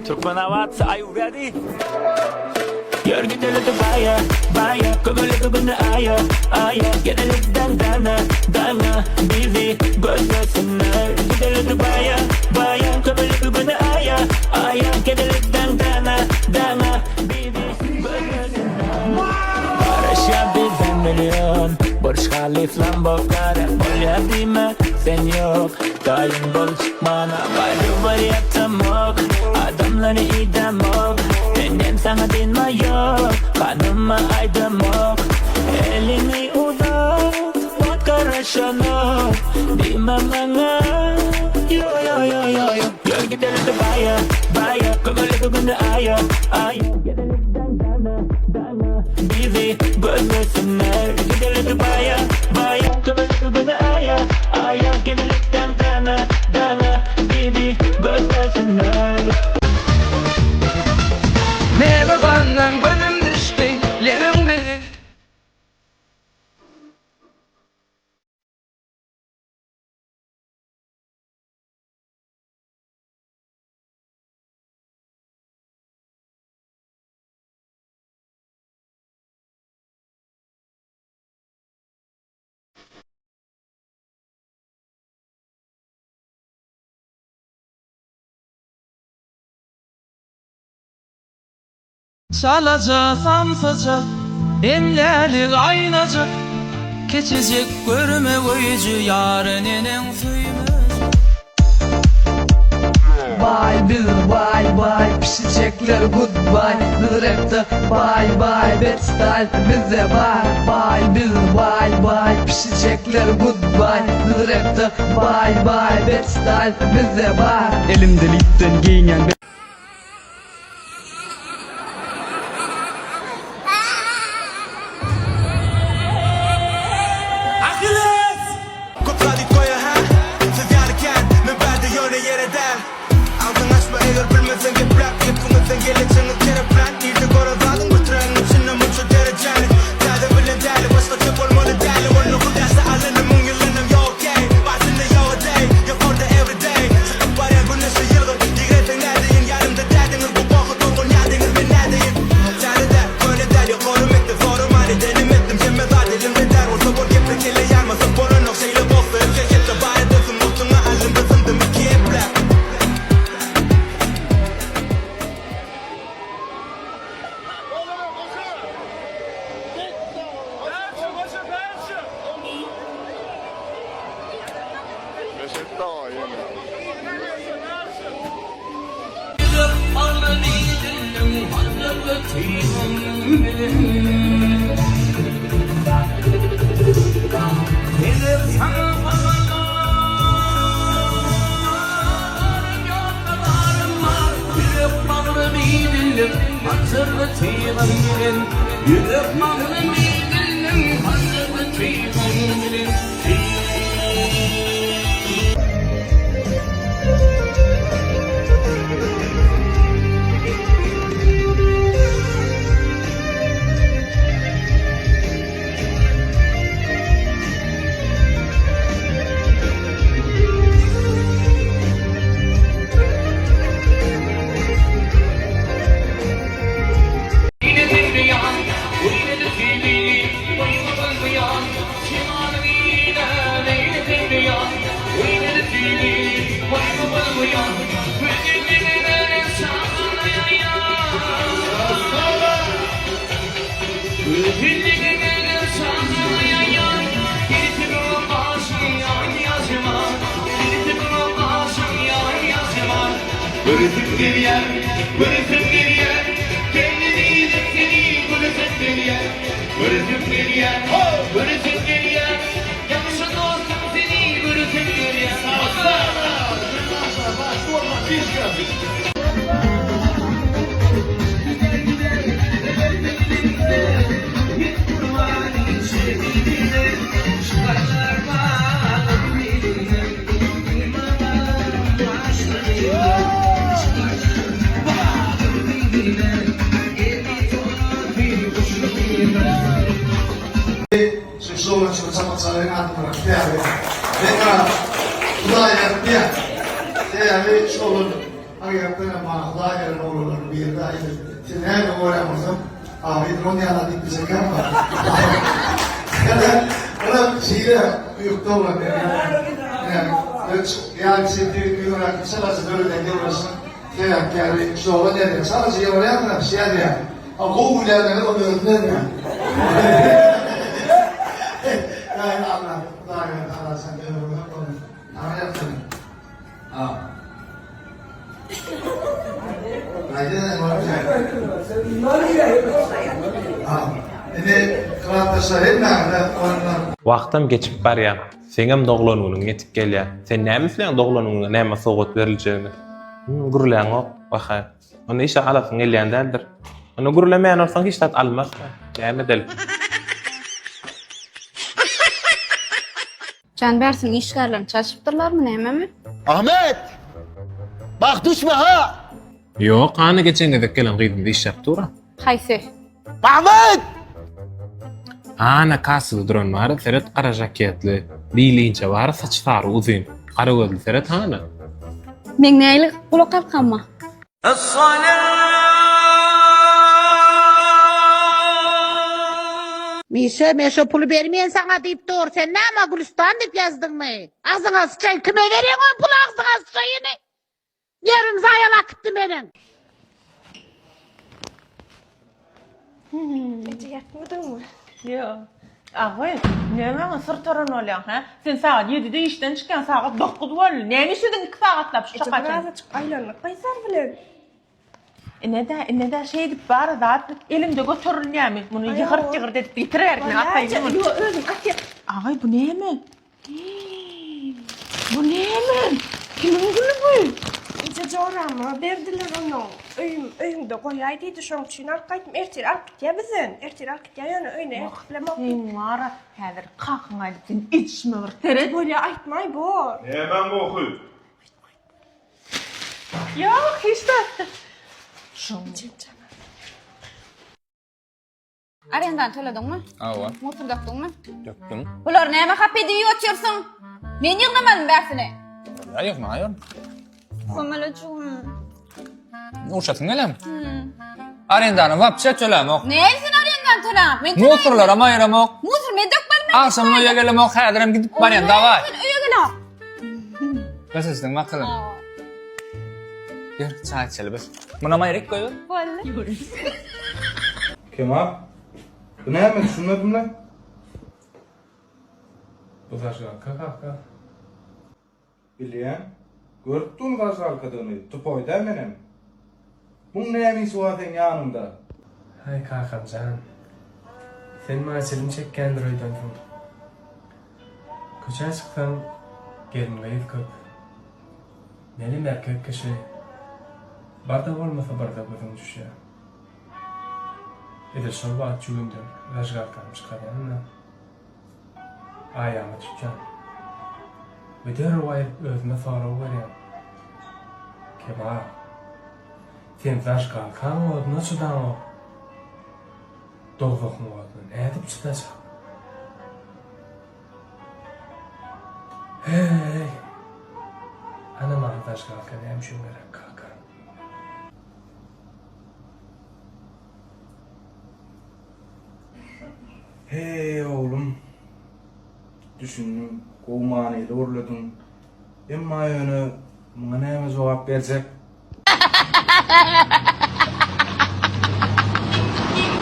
Turkmen Avat, are you ready? Gör gidelim baya, baya, kömürlü beni aya, aya. Genelikten dana, dana, bizi gözlesinler. Gidelim baya, baya, kömürlü beni aya, aya. Genelikten dana, dana, bizi gözlesinler. Barışa bizden milyon, Burj Khalifa'm bokara. Olya dime, sen yok, daim bol çıkmana. Var yatam ok, adamları idam ok. Benim sana dinme yok, kanıma aydam ok. Elini uzat, bak karışana. Dime bana, yo yo yo yo yo. Gör gidelim de baya, baya, kömürlü beni aya, aya. Genelikten dana, dana, bizi gözlesinler. Gidelim de baya, baya, kömürlü beni aya, aya. Genelikten dana, dana, bizi gözlesinler. Ne babandan benim düştüklerimde. Çalacak, sansacak, elleri aynacak. Geçecek görme boyucu yarınının suyunu. Bye bill, bye bye, pişecekler goodbye. Rap'te bye bye, bad style bize bye. Bye bill, bye bye, pişecekler goodbye. Rap'te bye bye, bad style bize bye. Elimde lipten giyinen Yürek bağlı bildirim, hazırlı tüyüm. Bırakıp geriye, bırakıp geriye, kendini de seni bırakıp geriye, bırakıp geriye, bırakıp geriye, yanlış dostum seni bırakıp geriye. Solo ci facciamo alzare le mani per piare. Venga, dai, piare. E lì solo Hakikaten ama daha gelen olurlar bir yerde ayrı. Siz nerede uğramazsın? Abi drone yana dik bir şeker var. Ona şeyle yurtta olan yani sevdiği bir olarak sadece böyle de uğraşsın. Yani şu olan yani sadece oraya kadar şey yani. Ama kovullarına da onu öğretmen yani. Yani Allah, daha gelen Allah sen de öğretmen. Ama yapsın. Wagtym geçip barýar. Seňem doglanyňyň ýetip gelýär. Sen näme bilen doglanyňyňa näme sowgat berileceğini? Gürleň ok, baha. Onu işe alasyň gelýändir. Onu gürlemeýän bolsaň hiç tat almaz. Näme del? Can bersin işgärlerini çaşypdyrlarmy näme? Ahmet! Bak düşme ha! Ýok, ana geçen gedek gelen gydymda iş ýapdyra. Haýsy? Ahmet! Ana kasyda duran bar, seret qara jaketli, bilinçe bar, saç sary uzun. Qara gözli seret hana. Men näýlik gulak kalkanma? Meşe pulu vermeyen sana deyip dur. Sen ne ama Gülistan deyip yazdın mı? Ağzına sıçayım. Kime veriyorsun o pulu ağzına sıçayını? Yarın zayal akıttı benim. Yo. Ağay, näme sırtaran bolýan ha? Sen saat 7-de işden çykan saat 9 boldy. Näme işledin 2 sagatlap şu çakaçan? Aylanıp gaýsar bilen. Ne de şey dip bar da elimde götürülýärmi? Bunu ýygyr edip bitirerdim. Atayım. Yo özüm atyap. Ağay bu näme? Bu näme? Kimin gülü bu? İçe jorama berdiler onu. Öýümde goýaý diýdi şoň üçin arkaýtym ertir alyp gitýär bizen. Ertir alyp gitýär ýöne öýne ýoklamok. Sen wara häzir kakyn alyp sen içme bir teret. Bolýa aýtmaý bu. Ben bu okuy. Yok hiç de. Arendan tölediňmi? Awa. Motor dökdiňmi? Döktüm. Bular näme hap edip ýoçursyň? Men ýygnamadym bersine. Yok mu hayır? Kömeleçim. Uşatın gelem. Arendanı vapça tölemok. Näsin arendan töläp? Men Motorlar ama yaramok. Motor men dökmedim. Akşam öýe gelemok, häzirem gidip barýan daway. Öýe gelap. Gasysdyň maksaly. Ýer, çay içeli biz. Buna maýryk goýur. Kemal, bu ne mi? Düşünmedim lan. Bu taşlar kaka. Biliyen, gördün taşlar kadını, tupoyda menem. Bu ne mi suatın yanımda? Hay kakamcan. Sen maçılın çekkendir oydan tüm. Köçe çıksan gelmeyiz köp. Benim erkek kişi. Barda olmasa barda gözüm düşüyor. Ede şol vaat çüğündüm. Rajgal kalmış kayanına. Ayağıma tüken. Ve dervay özüme soru veriyem. Kemal. Sen rajgal kan oldun açıdan o. Doğduk mu oldun? Edip çıtacak. Hey. Anam arkadaş kalkan hem şunlara kalkan. Hey oğlum. Düşündüm, kovmanıyla uğurladım. Emma yönü bana ne mi cevap verecek?